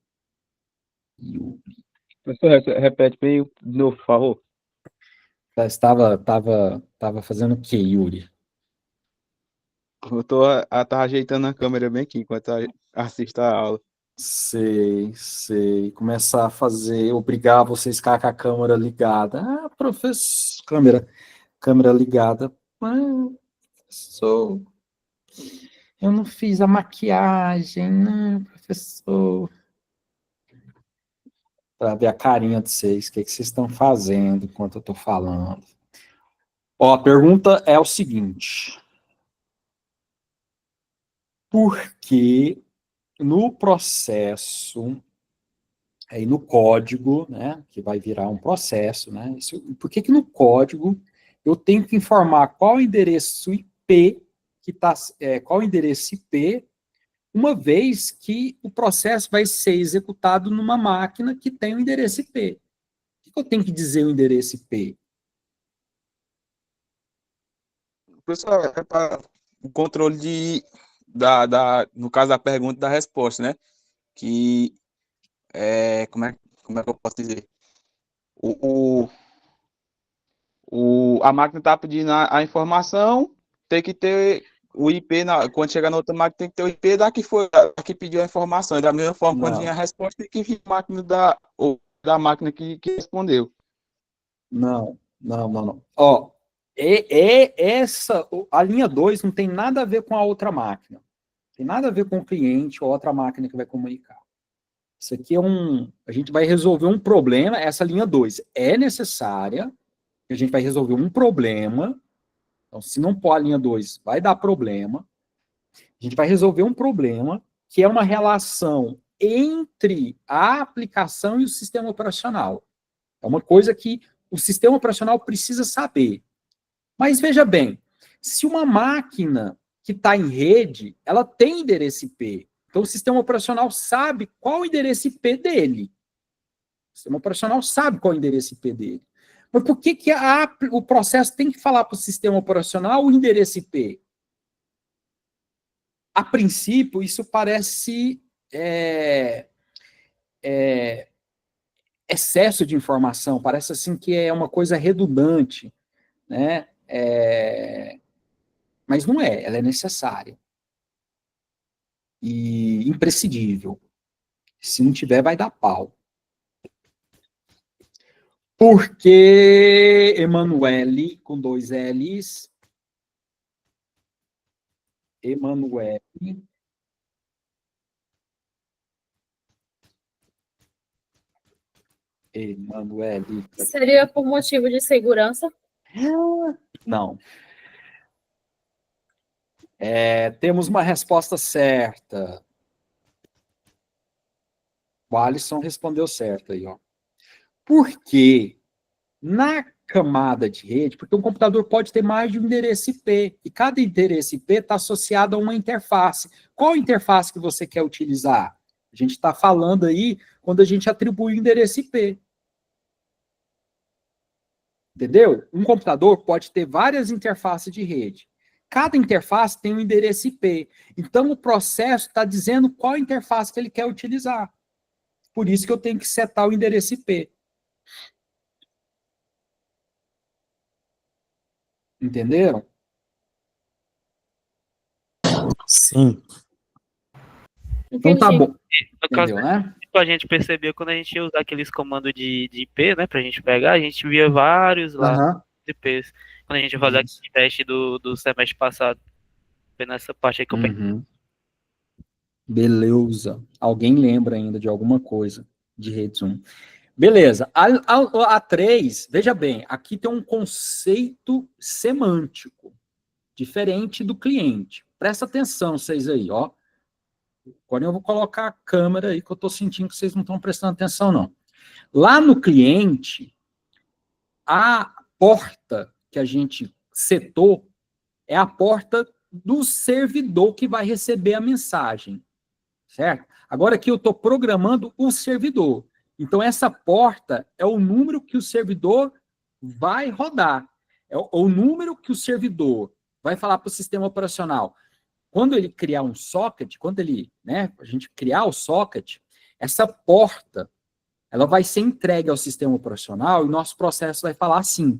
Yuri. Professor, repete bem de novo, por favor. Estava fazendo o quê, Yuri? Eu tava ajeitando a câmera bem aqui enquanto assisto a aula. Sei. Começar a fazer, obrigar vocês a ficar com a câmera ligada. Ah, professor, câmera ligada. Ah, professor, eu não fiz a maquiagem, né, professor? Para ver a carinha de vocês, o que vocês estão fazendo enquanto eu estou falando. Ó, a pergunta é o seguinte: por que no processo, aí no código, né, que vai virar um processo, né, por que no código eu tenho que informar qual o endereço IP qual o endereço IP, uma vez que o processo vai ser executado numa máquina que tem o endereço IP? Por que eu tenho que dizer o endereço IP? Professor, é para o controle no caso da pergunta e da resposta, né? Que como é que eu posso dizer? O, a máquina está pedindo a informação, tem que ter o IP, quando chegar na outra máquina, tem que ter o IP da que pediu a informação. E da mesma forma, quando vinha a Não, resposta, tem que vir a máquina da máquina que respondeu. não. Ó, a linha 2 não tem nada a ver com a outra máquina. Tem nada a ver com o cliente ou outra máquina que vai comunicar. Isso aqui a gente vai resolver um problema, essa linha 2 é necessária, a gente vai resolver um problema. Então, se não pôr a linha 2, vai dar problema. A gente vai resolver um problema que é uma relação entre a aplicação e o sistema operacional. É uma coisa que o sistema operacional precisa saber. Mas veja bem, se uma máquina que está em rede, ela tem endereço IP. Então o sistema operacional sabe qual o endereço IP dele. O sistema operacional sabe qual é o endereço IP dele. Mas por que, o processo tem que falar para o sistema operacional o endereço IP? A princípio, isso parece excesso de informação, parece assim que é uma coisa redundante, né? Mas não é, ela é necessária e imprescindível. Se não tiver, vai dar pau. Porque Emanuele, com dois L's, Emanuele, Seria por motivo de segurança? Não. Temos uma resposta certa. O Alisson respondeu certo aí, ó. Por quê? Na camada de rede, porque um computador pode ter mais de um endereço IP, e cada endereço IP está associado a uma interface. Qual interface que você quer utilizar? A gente está falando aí quando a gente atribui o endereço IP. Entendeu? Um computador pode ter várias interfaces de rede. Cada interface tem um endereço IP. Então, o processo está dizendo qual interface que ele quer utilizar. Por isso que eu tenho que setar o endereço IP. Entenderam? Sim. Então tá bom. No caso, Entendeu, né? a gente percebeu quando a gente ia usar aqueles comandos de IP, né, pra gente pegar, a gente via vários lá Aham. IPs. quando a gente fazer Isso. aquele teste do semestre passado. Foi nessa parte aí que eu peguei. Uhum. Beleza. Alguém lembra ainda de alguma coisa de rede Zoom? Beleza. A 3, veja bem, aqui tem um conceito semântico diferente do cliente. Presta atenção, vocês aí, ó. Agora eu vou colocar a câmera aí, que eu estou sentindo que vocês não estão prestando atenção, não. Lá no cliente, a porta que a gente setou é a porta do servidor que vai receber a mensagem, certo? Agora aqui eu estou programando o servidor. Então, essa porta é o número que o servidor vai rodar. É o número que o servidor vai falar para o sistema operacional. Quando ele criar um socket, quando ele, né, a gente criar o socket, essa porta, ela vai ser entregue ao sistema operacional e o nosso processo vai falar assim: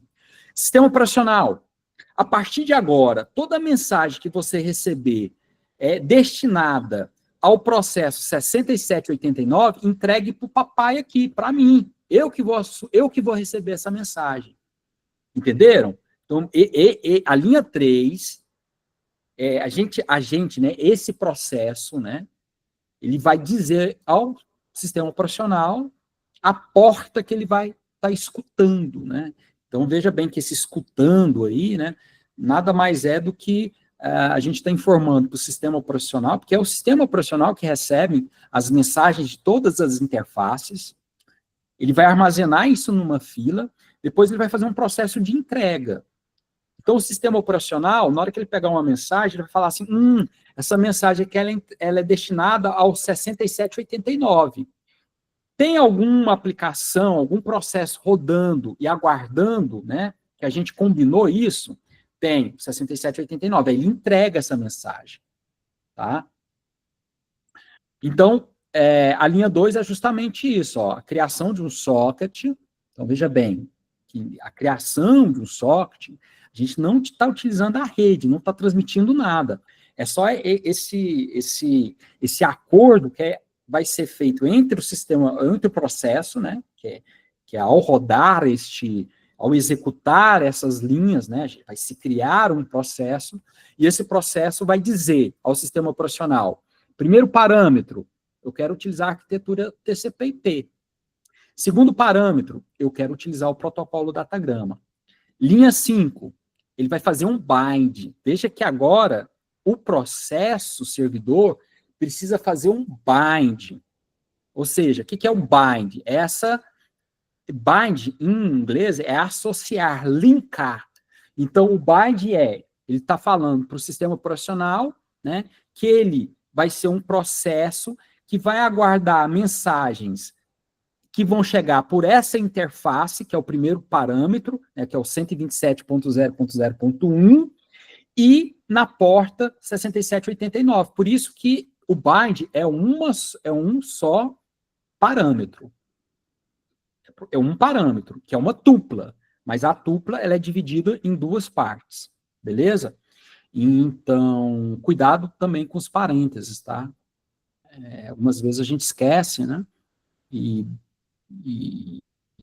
sistema operacional, a partir de agora, toda mensagem que você receber é destinada ao processo 6789, entregue para o papai aqui, para mim. Eu que vou receber essa mensagem. Entenderam? Então, a linha 3, a gente, né, esse processo, né, ele vai dizer ao sistema operacional a porta que ele vai estar escutando, né? Então, veja bem que esse escutando aí, né, nada mais é do que a gente está informando para o sistema operacional, porque é o sistema operacional que recebe as mensagens de todas as interfaces, ele vai armazenar isso numa fila, depois ele vai fazer um processo de entrega. Então, o sistema operacional, na hora que ele pegar uma mensagem, ele vai falar assim, essa mensagem aqui, ela é destinada ao 6789. Tem alguma aplicação, algum processo rodando e aguardando, né, que a gente combinou isso? Tem, 6789. Aí ele entrega essa mensagem, tá? Então, a linha 2 é justamente isso, ó, a criação de um socket. Então, veja bem, que a criação de um socket, a gente não está utilizando a rede, não está transmitindo nada. É só esse acordo que vai ser feito entre o sistema, entre o processo, né, que é ao rodar ao executar essas linhas, né, vai se criar um processo, e esse processo vai dizer ao sistema operacional, primeiro parâmetro, eu quero utilizar a arquitetura TCP/IP. Segundo parâmetro, eu quero utilizar o protocolo datagrama. Linha 5, ele vai fazer um bind. Veja que agora o processo servidor precisa fazer um bind. Ou seja, o que é um bind? Bind, em inglês, é associar, linkar. Então, o bind ele está falando para o sistema operacional, né, que ele vai ser um processo que vai aguardar mensagens que vão chegar por essa interface, que é o primeiro parâmetro, né, que é o 127.0.0.1, e na porta 6789. Por isso que o bind é um só parâmetro. É um parâmetro, que é uma tupla, mas a tupla ela é dividida em duas partes, beleza? Então, cuidado também com os parênteses, tá? Algumas vezes a gente esquece, né?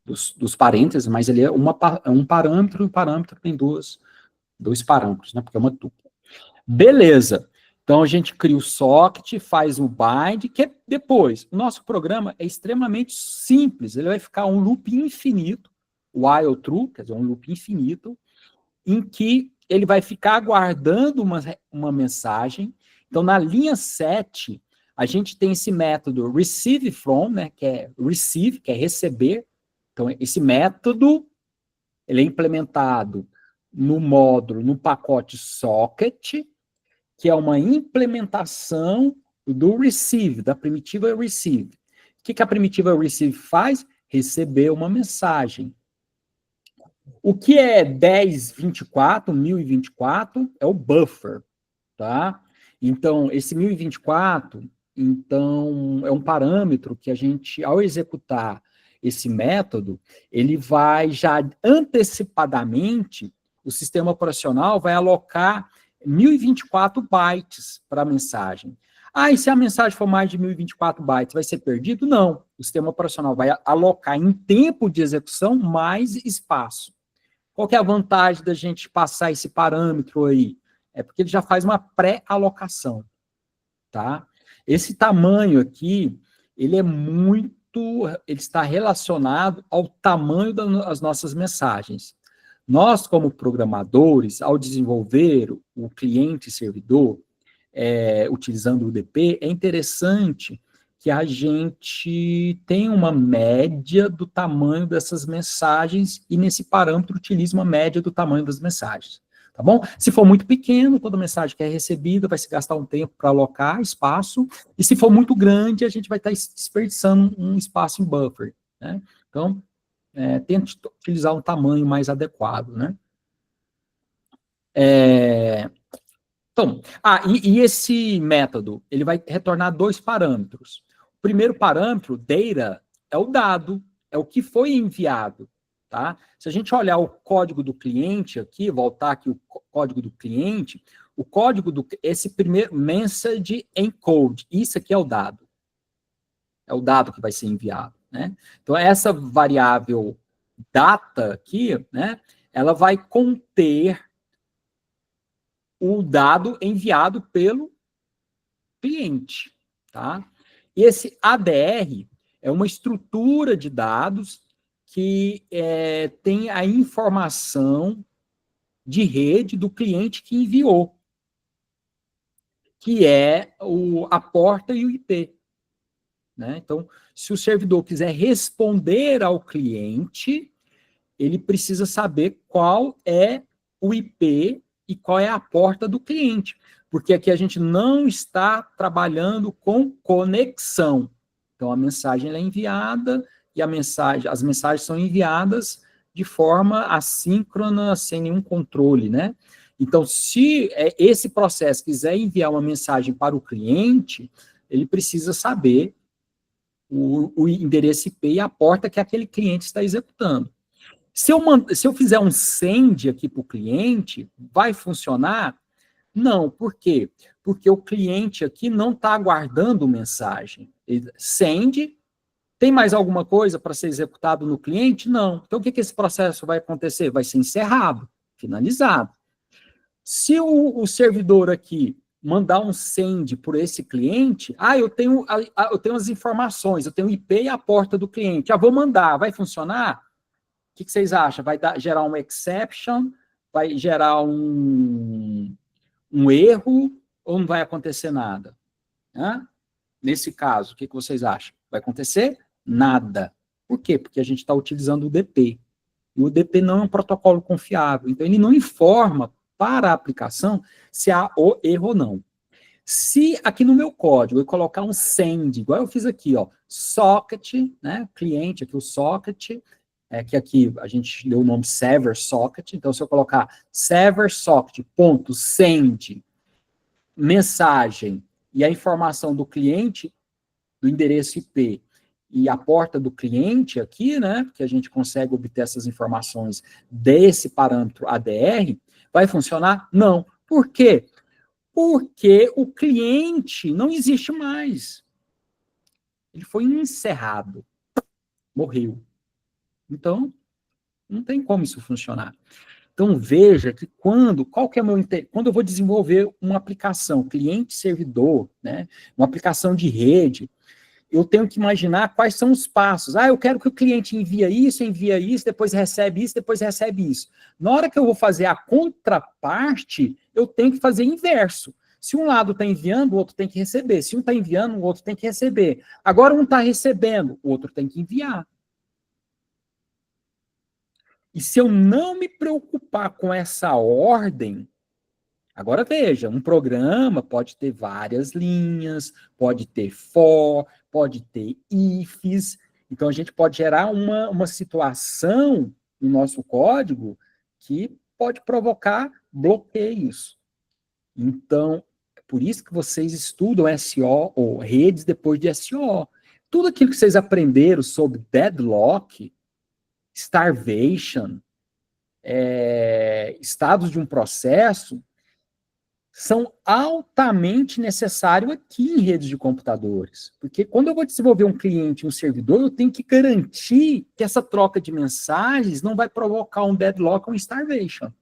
Dos parênteses, mas ele é um parâmetro, e o parâmetro tem dois parâmetros, né? Porque é uma tupla. Beleza. Então, a gente cria o socket, faz o bind, que depois, o nosso programa é extremamente simples, ele vai ficar um loop infinito, while true, quer dizer, um loop infinito, em que ele vai ficar aguardando uma mensagem. Então, na linha 7, a gente tem esse método receive from, né, que é receive, que é receber. Então, esse método, ele é implementado no módulo, no pacote socket, que é uma implementação do receive, da primitiva receive. O que a primitiva receive faz? Receber uma mensagem. O que é 1024 é o buffer, tá? Então, esse 1024, então, é um parâmetro que a gente, ao executar esse método, ele vai já antecipadamente, o sistema operacional vai alocar 1024 bytes para a mensagem. E se a mensagem for mais de 1024 bytes, vai ser perdido? Não. O sistema operacional vai alocar em tempo de execução mais espaço. Qual que é a vantagem da gente passar esse parâmetro aí? É porque ele já faz uma pré-alocação, tá? Esse tamanho aqui, ele está relacionado ao tamanho das nossas mensagens. Nós, como programadores, ao desenvolver o cliente-servidor, utilizando o UDP, é interessante que a gente tenha uma média do tamanho dessas mensagens e, nesse parâmetro, utilize uma média do tamanho das mensagens. Tá bom? Se for muito pequeno, toda mensagem que é recebida vai se gastar um tempo para alocar espaço, e se for muito grande, a gente vai estar desperdiçando um espaço em buffer, né? Então, tente utilizar um tamanho mais adequado, né? Então, e esse método, ele vai retornar 2 parâmetros. O primeiro parâmetro, data, é o dado, é o que foi enviado, tá? Se a gente olhar o código do cliente aqui, voltar aqui o código do cliente, o código esse primeiro message encode, isso aqui é o dado. É o dado que vai ser enviado, né? Então, essa variável data aqui, né, ela vai conter o dado enviado pelo cliente, tá? E esse ADR é uma estrutura de dados que tem a informação de rede do cliente que enviou, que é a porta e o IP. Né? Então, se o servidor quiser responder ao cliente, ele precisa saber qual é o IP e qual é a porta do cliente, porque aqui a gente não está trabalhando com conexão. Então, a mensagem é enviada e as mensagens são enviadas de forma assíncrona, sem nenhum controle, né? Então, se esse processo quiser enviar uma mensagem para o cliente, ele precisa saber o endereço IP e a porta que aquele cliente está executando. Se eu fizer um send aqui para o cliente, vai funcionar? Não, por quê? Porque o cliente aqui não está aguardando mensagem. Send, tem mais alguma coisa para ser executado no cliente? Não. Então, o que esse processo vai acontecer? Vai ser encerrado, finalizado. Se o servidor aqui mandar um send por esse cliente, eu tenho as informações, eu tenho o IP e a porta do cliente, vou mandar, vai funcionar? O que vocês acham? Vai gerar um exception? Vai gerar um erro? Ou não vai acontecer nada? Nesse caso, o que vocês acham? Vai acontecer nada. Por quê? Porque a gente está utilizando o UDP. E o UDP não é um protocolo confiável. Então, ele não informa para a aplicação se há o erro ou não. Se aqui no meu código eu colocar um send, igual eu fiz aqui, socket, né, cliente, aqui o socket, que aqui a gente deu o nome server socket, então se eu colocar server socket.send mensagem e a informação do cliente, do endereço IP e a porta do cliente aqui, né, que a gente consegue obter essas informações desse parâmetro ADR, vai funcionar? Não. Por quê? Porque o cliente não existe mais. Ele foi encerrado. Morreu. Então, não tem como isso funcionar. Então, veja que quando eu vou desenvolver uma aplicação cliente-servidor, né, uma aplicação de rede, eu tenho que imaginar quais são os passos. Eu quero que o cliente envie isso, depois recebe isso. Na hora que eu vou fazer a contraparte, eu tenho que fazer inverso. Se um lado está enviando, o outro tem que receber. Se um está enviando, o outro tem que receber. Agora um está recebendo, o outro tem que enviar. E se eu não me preocupar com essa ordem, agora veja, um programa pode ter várias linhas, pode ter for, pode ter ifs, então a gente pode gerar uma situação no nosso código que pode provocar bloqueios. Então, é por isso que vocês estudam SO ou redes depois de SO. Tudo aquilo que vocês aprenderam sobre deadlock, starvation, estados de um processo, são altamente necessários aqui em redes de computadores. Porque quando eu vou desenvolver um cliente e um servidor, eu tenho que garantir que essa troca de mensagens não vai provocar um deadlock ou um starvation.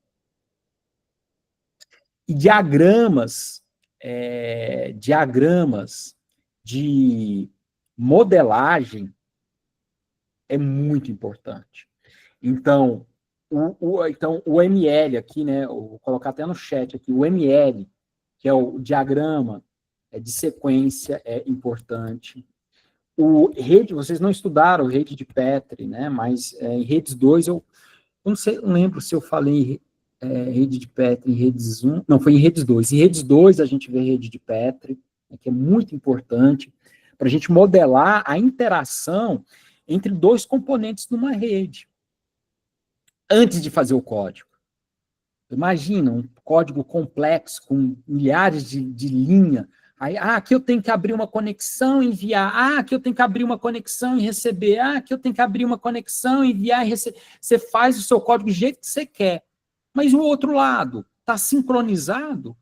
E diagramas de modelagem é muito importante. Então, o ML aqui, né, vou colocar até no chat aqui, o ML, que é o diagrama de sequência, é importante. Vocês não estudaram rede de Petri, né, mas em redes 2, eu não sei, não lembro se eu falei rede de Petri em redes 1, não, foi em redes 2. Em redes 2 a gente vê rede de Petri, né, que é muito importante, para a gente modelar a interação entre dois componentes numa rede, antes de fazer o código. Imagina um código complexo, com milhares de linhas. Aí, aqui eu tenho que abrir uma conexão e enviar. Aqui eu tenho que abrir uma conexão e receber. Aqui eu tenho que abrir uma conexão, enviar e receber. Você faz o seu código do jeito que você quer. Mas o outro lado está sincronizado?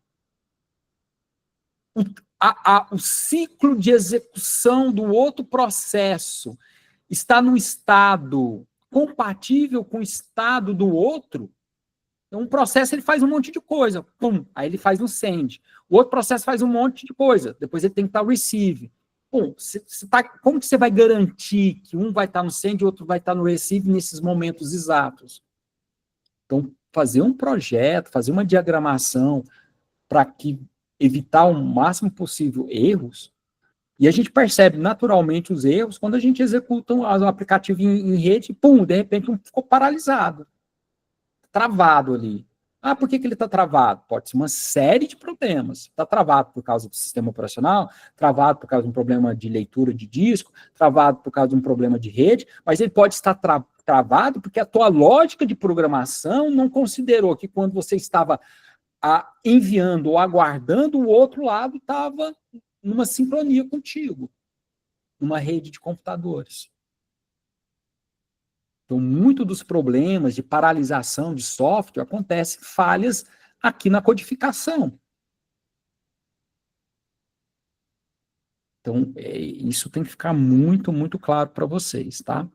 O ciclo de execução do outro processo está no estado compatível com o estado do outro? Então, um processo ele faz um monte de coisa, pum, aí ele faz um send. O outro processo faz um monte de coisa, depois ele tem que estar no receive. Bom, como que você vai garantir que um vai estar no send e o outro vai estar no receive nesses momentos exatos? Então, fazer um projeto, fazer uma diagramação para que evitar o máximo possível erros, e a gente percebe naturalmente os erros quando a gente executa um aplicativo em rede, pum, de repente ficou paralisado, travado ali. Por que ele está travado? Pode ser uma série de problemas. Está travado por causa do sistema operacional, travado por causa de um problema de leitura de disco, travado por causa de um problema de rede, mas ele pode estar travado porque a tua lógica de programação não considerou que quando você estava enviando ou aguardando, o outro lado estava numa sincronia contigo, numa rede de computadores. Então, muito dos problemas de paralisação de software acontecem falhas aqui na codificação. Então, isso tem que ficar muito, muito claro para vocês, tá?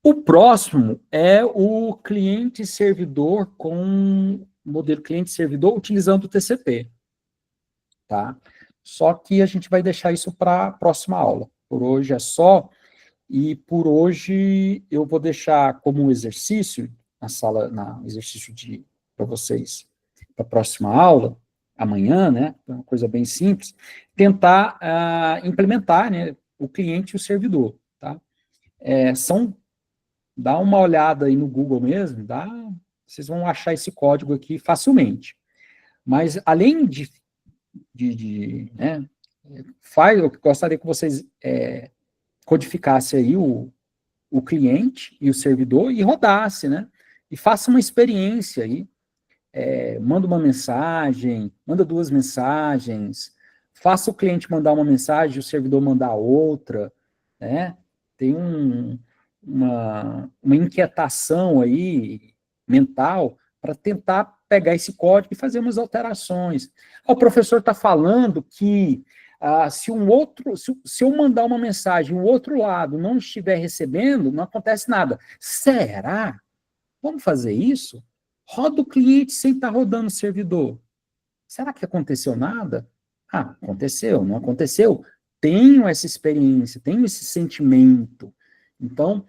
O próximo é o cliente-servidor com modelo cliente-servidor utilizando o TCP, tá? Só que a gente vai deixar isso para a próxima aula. Por hoje é só. E por hoje eu vou deixar como um exercício, exercício para vocês, para a próxima aula, amanhã, né, uma coisa bem simples, tentar implementar, né, o cliente e o servidor, tá? Dá uma olhada aí no Google mesmo, vocês vão achar esse código aqui facilmente. Mas além né, eu gostaria que vocês codificasse aí o cliente e o servidor e rodasse, né? E faça uma experiência aí. Manda uma mensagem, manda 2 mensagens, faça o cliente mandar uma mensagem e o servidor mandar outra, né? Tem uma inquietação aí mental para tentar pegar esse código e fazer umas alterações. O professor está falando que se eu mandar uma mensagem e o outro lado não estiver recebendo, não acontece nada. Será? Vamos fazer isso? Roda o cliente sem estar rodando o servidor. Será que aconteceu nada? Aconteceu, não aconteceu? Tenho essa experiência, tenho esse sentimento. Então,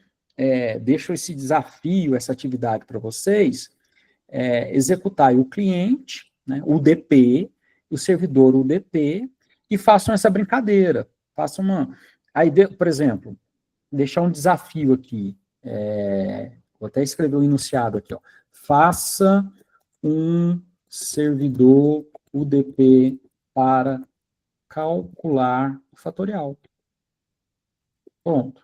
deixo esse desafio, essa atividade para vocês, executar o cliente, né, o DP, o servidor, o DP, e façam essa brincadeira. Façam por exemplo, deixar um desafio aqui. Vou até escrever um enunciado aqui. Faça um servidor UDP para calcular o fatorial. Pronto.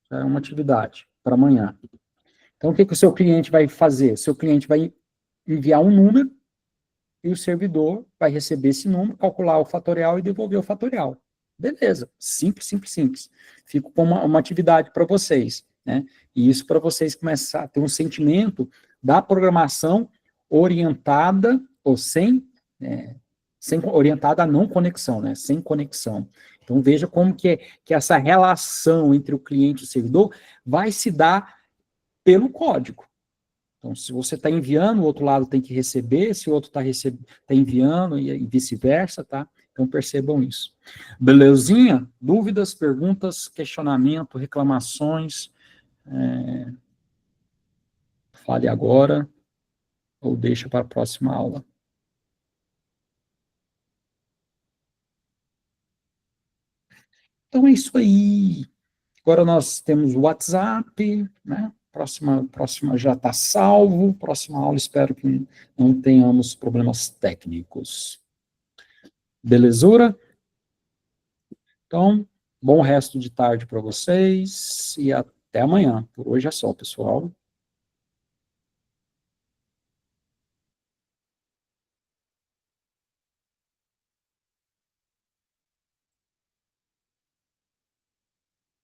Já é uma atividade para amanhã. Então, o que o seu cliente vai fazer? O seu cliente vai enviar um número e o servidor vai receber esse número, calcular o fatorial e devolver o fatorial. Beleza. Simples, simples, simples. Fico com uma atividade para vocês, né? E isso para vocês começar a ter um sentimento da programação orientada, ou sem, orientada a não conexão, né? Sem conexão. Então, veja como que essa relação entre o cliente e o servidor vai se dar pelo código. Então, se você está enviando, o outro lado tem que receber, se o outro está enviando, e vice-versa, tá? Então, percebam isso. Belezinha? Dúvidas, perguntas, questionamento, reclamações? Fale agora, ou deixa para a próxima aula. Então, é isso aí. Agora nós temos o WhatsApp, né? Próxima já está salvo. Próxima aula, espero que não tenhamos problemas técnicos. Belezura? Então, bom resto de tarde para vocês e até amanhã. Por hoje é só, pessoal.